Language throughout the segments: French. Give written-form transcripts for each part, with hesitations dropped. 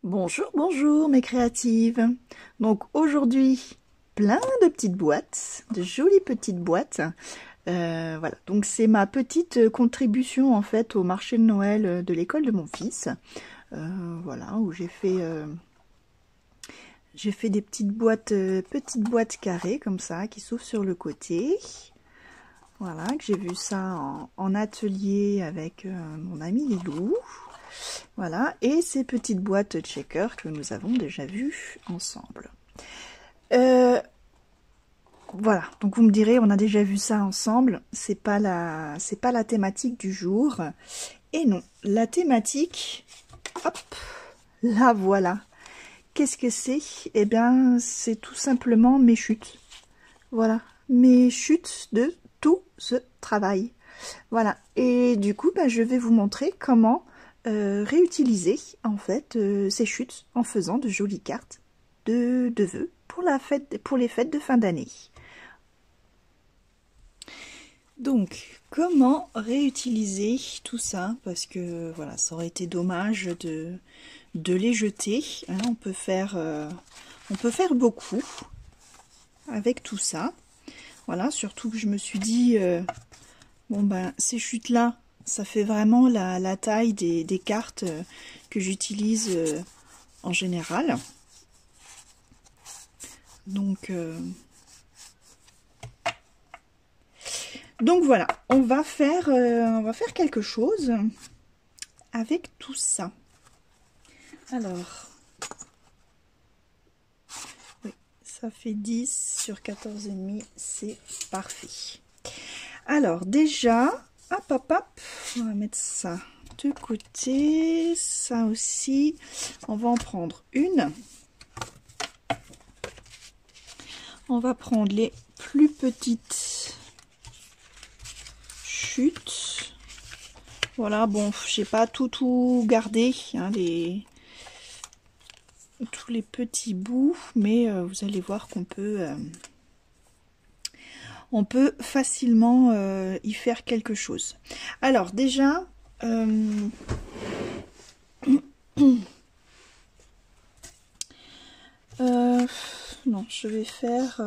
Bonjour, bonjour mes créatives. Donc aujourd'hui, plein de petites boîtes, de jolies petites boîtes. Voilà, donc c'est ma petite contribution en fait au marché de Noël de l'école de mon fils. Voilà, où j'ai fait des petites boîtes carrées comme ça, qui s'ouvrent sur le côté. Voilà, que j'ai vu ça en atelier avec mon ami Lilou. Voilà, et ces petites boîtes checker que nous avons déjà vues ensemble. Voilà, donc vous me direz, on a déjà vu ça ensemble, c'est pas la thématique du jour. Et non, la thématique, hop, la voilà. Qu'est-ce que c'est? Eh bien, c'est tout simplement mes chutes. Voilà, mes chutes de tout ce travail. Voilà, et du coup, je vais vous montrer comment réutiliser en fait ces chutes en faisant de jolies cartes de vœux pour les fêtes de fin d'année. Donc, comment réutiliser tout ça? Parce que voilà, ça aurait été dommage de les jeter. Hein, on peut faire beaucoup avec tout ça. Voilà, surtout que je me suis dit, ces chutes-là, ça fait vraiment la taille des cartes que j'utilise en général. Donc voilà, on va faire quelque chose avec tout ça. Alors, oui, ça fait 10 sur 14,5, c'est parfait. Alors déjà, hop, on va mettre ça de côté, ça aussi, on va en prendre une. On va prendre les plus petites chutes. Voilà, bon, j'ai pas tout gardé, hein, tous les petits bouts, mais vous allez voir qu'on peut facilement y faire quelque chose. Alors déjà, non, je vais faire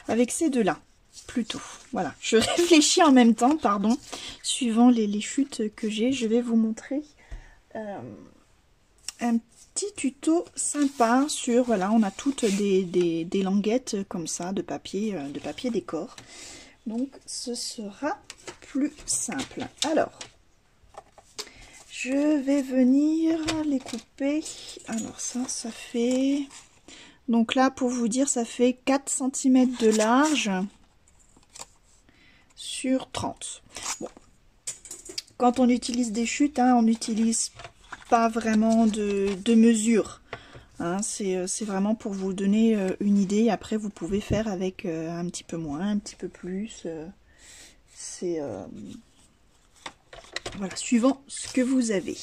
avec ces deux-là, plutôt. Voilà, je réfléchis en même temps, pardon, suivant les chutes que j'ai. Je vais vous montrer un petit tuto sympa sur, voilà, on a toutes des languettes comme ça, de papier décor. Donc, ce sera plus simple. Alors, je vais venir les couper. Alors ça fait... Donc là, pour vous dire, ça fait 4 cm de large sur 30. Bon. Quand on utilise des chutes, hein, on n'utilise pas vraiment de mesure. Hein, c'est vraiment pour vous donner une idée. Après, vous pouvez faire avec un petit peu moins, un petit peu plus. Voilà, suivant ce que vous avez.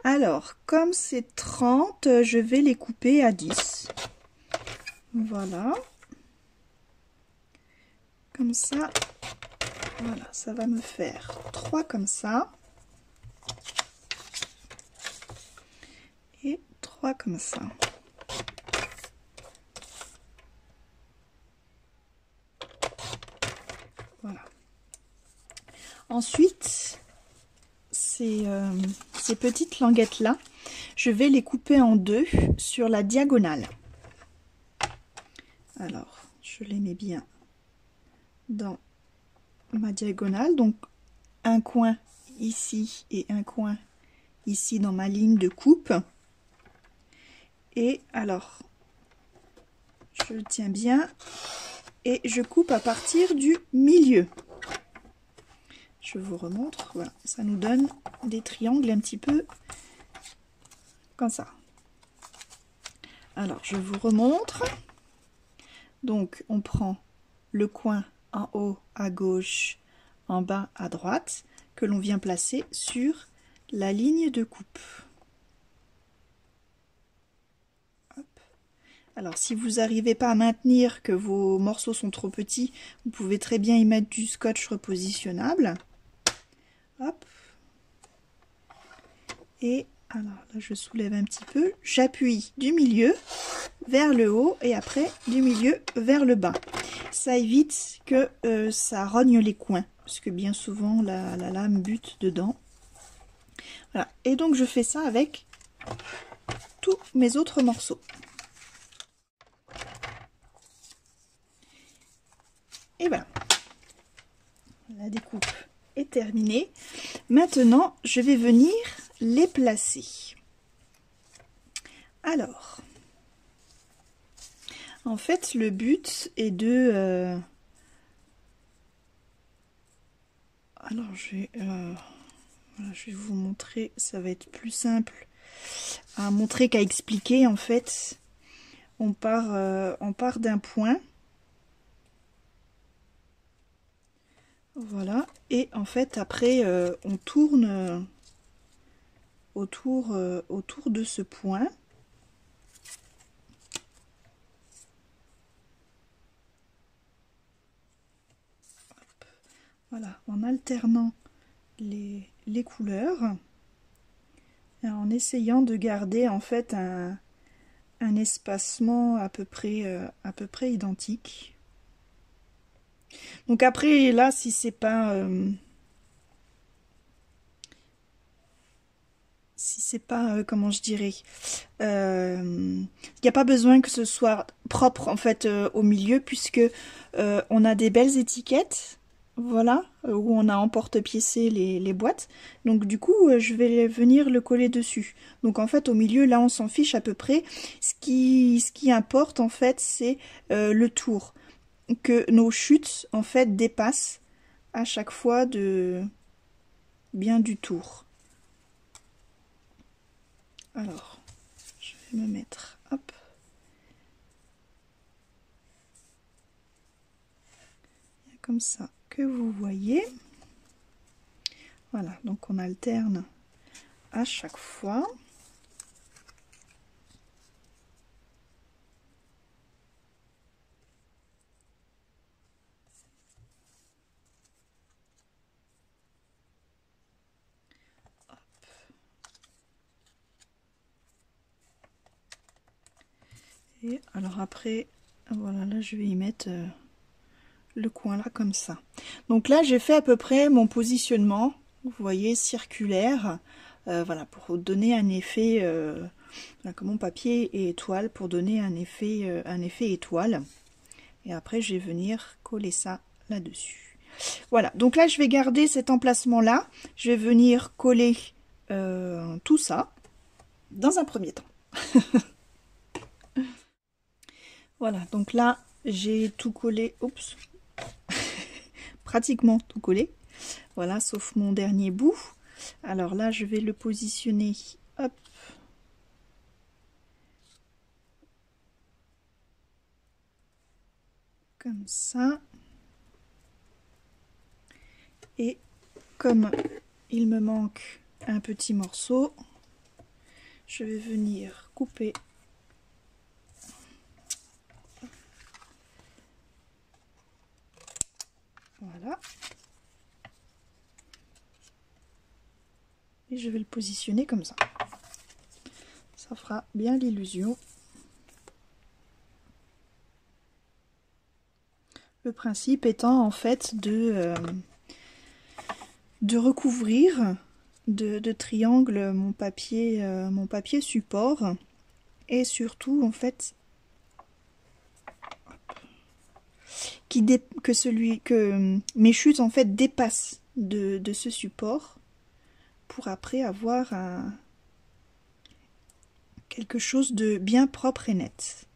Alors, comme c'est 30, je vais les couper à 10. Voilà. Comme ça. Voilà, ça va me faire 3 comme ça. Et 3 comme ça. Voilà. Ensuite, ces petites languettes là, je vais les couper en deux sur la diagonale. Alors, je les mets bien dans ma diagonale, donc un coin ici et un coin ici dans ma ligne de coupe. Et alors, je le tiens bien et je coupe à partir du milieu. Je vous remontre, voilà, ça nous donne des triangles un petit peu comme ça. Alors, je vous remontre. Donc, on prend le coin en haut à gauche, en bas à droite, que l'on vient placer sur la ligne de coupe. Hop. Alors, si vous n'arrivez pas à maintenir, que vos morceaux sont trop petits, vous pouvez très bien y mettre du scotch repositionnable. Hop. Et alors là, je soulève un petit peu. J'appuie du milieu vers le haut et après du milieu vers le bas. Ça évite que ça rogne les coins, parce que bien souvent la lame bute dedans. Voilà. Et donc je fais ça avec tous mes autres morceaux. Et voilà. La découpe est terminée. Maintenant, je vais venir les placer. Alors, en fait, le but est de... Alors, voilà, je vais vous montrer, ça va être plus simple à montrer qu'à expliquer. En fait, on part d'un point. Voilà, et en fait, après, on tourne autour de ce point. Voilà, en alternant les couleurs et en essayant de garder en fait un espacement à peu près identique. Donc après là, si c'est pas comment je dirais, il n'y a pas besoin que ce soit propre en fait au milieu, puisque on a des belles étiquettes. Voilà, où on a emporte-piécé les boîtes. Donc du coup, je vais venir le coller dessus. Donc en fait, au milieu, là, on s'en fiche à peu près. Ce qui importe, en fait, c'est le tour. Que nos chutes, en fait, dépassent à chaque fois bien du tour. Alors, je vais me mettre, hop. Comme ça que vous voyez. Voilà, donc on alterne à chaque fois. Hop. Et alors après, voilà, là je vais y mettre le coin là comme ça. Donc là j'ai fait à peu près mon positionnement, vous voyez, circulaire, voilà, pour donner un effet, comme mon papier et étoile, pour donner un effet étoile. Et après je vais venir coller ça là-dessus. Voilà, donc là je vais garder cet emplacement là, je vais venir coller tout ça dans un premier temps. Voilà, donc là j'ai tout collé, oups, pratiquement tout collé, voilà, sauf mon dernier bout. Alors là je vais le positionner, hop, comme ça, et comme il me manque un petit morceau, je vais venir couper voilà, et je vais le positionner comme ça. Ça fera bien l'illusion. Le principe étant en fait de recouvrir de triangle mon papier support, et surtout en fait que mes chutes en fait dépassent de ce support, pour après avoir quelque chose de bien propre et net.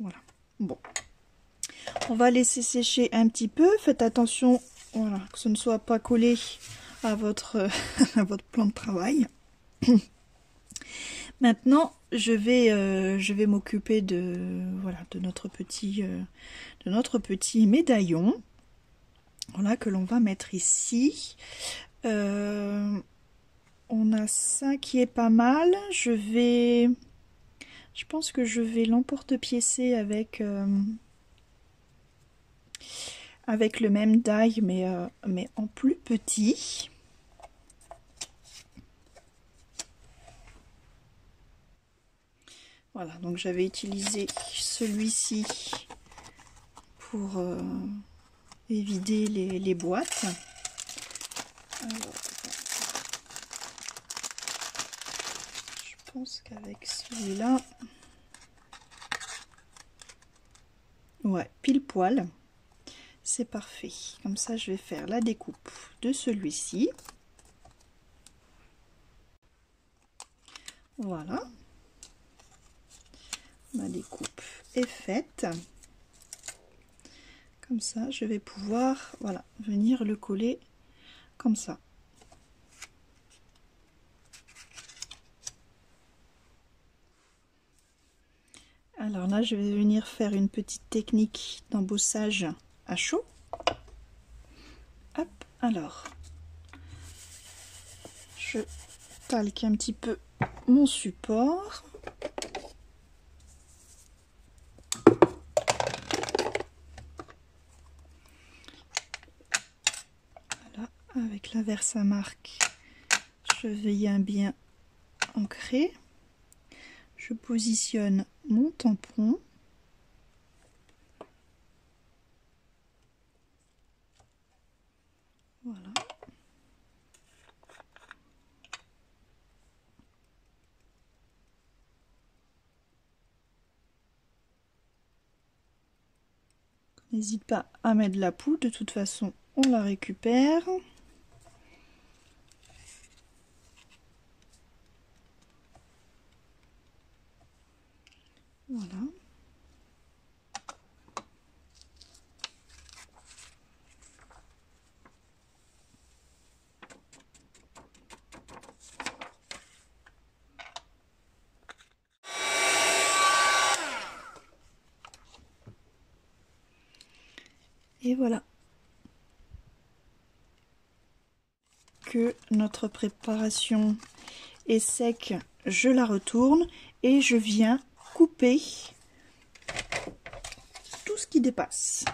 Voilà. Bon, on va laisser sécher un petit peu. Faites attention, voilà, que ce ne soit pas collé à votre à votre plan de travail. Maintenant, je vais m'occuper voilà, de notre petit médaillon. Voilà, que l'on va mettre ici. On a ça qui est pas mal. Je pense que je vais l'emporte-piécer avec le même die, mais en plus petit. Voilà, donc j'avais utilisé celui-ci pour évider les boîtes. Alors, je pense qu'avec celui-là, ouais, pile poil, c'est parfait. Comme ça, je vais faire la découpe de celui-ci. Voilà. Ma découpe est faite. Comme ça, je vais pouvoir, voilà, venir le coller comme ça. Alors là, je vais venir faire une petite technique d'embossage à chaud. Hop, alors, je calque un petit peu mon support. Voilà, avec la Versamark, je viens bien ancrer. Je positionne mon tampon. Voilà. N'hésite pas à mettre de la poudre, de toute façon on la récupère. Voilà. Et voilà que notre préparation est sec, je la retourne et je viens couper tout ce qui dépasse.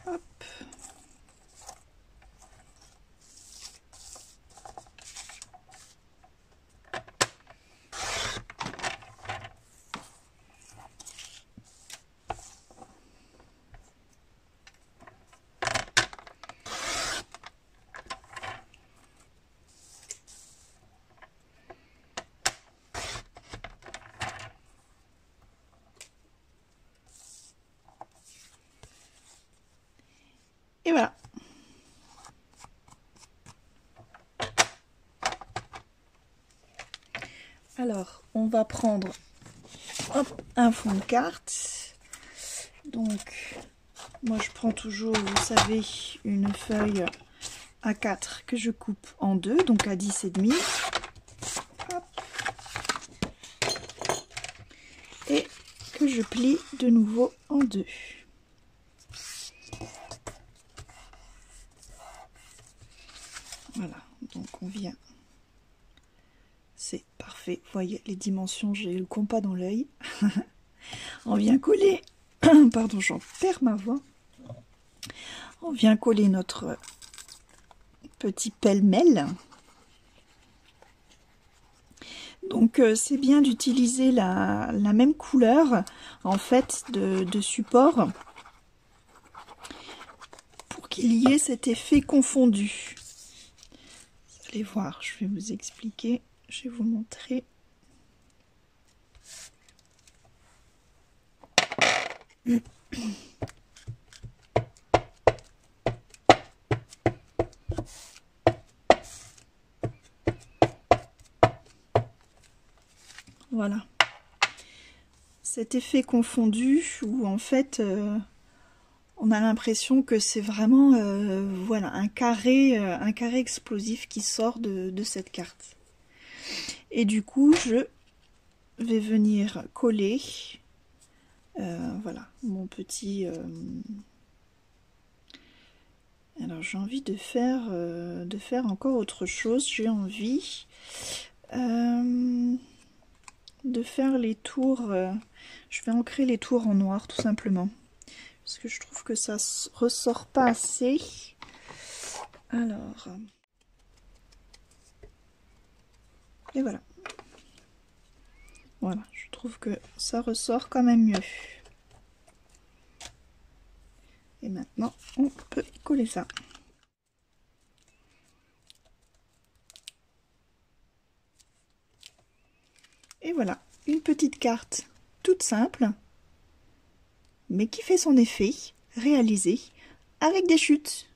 Hop. Et voilà. Alors, on va prendre hop, un fond de carte. Donc, moi je prends toujours, vous savez, une feuille A4 que je coupe en deux, donc à 10,5. Hop. Et que je plie de nouveau en deux. Voilà, donc on vient, c'est parfait, vous voyez les dimensions, j'ai le compas dans l'œil. On vient coller, pardon, j'en perds ma voix. On vient coller notre petit pêle-mêle. Donc c'est bien d'utiliser la même couleur en fait de support pour qu'il y ait cet effet confondu. Vous allez voir, je vais vous expliquer, je vais vous montrer. Voilà. Cet effet confondu où en fait on a l'impression que c'est vraiment voilà, un carré explosif qui sort de cette carte. Et du coup, je vais venir coller voilà, mon petit... Alors j'ai envie de faire encore autre chose. J'ai envie de faire les tours... je vais ancrer les tours en noir tout simplement. Parce que je trouve que ça ressort pas assez. Alors, et voilà. Voilà, je trouve que ça ressort quand même mieux. Et maintenant, on peut coller ça. Et voilà, une petite carte toute simple, mais qui fait son effet, réalisée avec des chutes.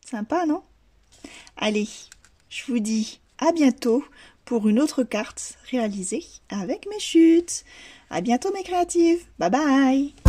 Sympa, non? Allez, je vous dis à bientôt pour une autre carte réalisée avec mes chutes. À bientôt mes créatives. Bye bye!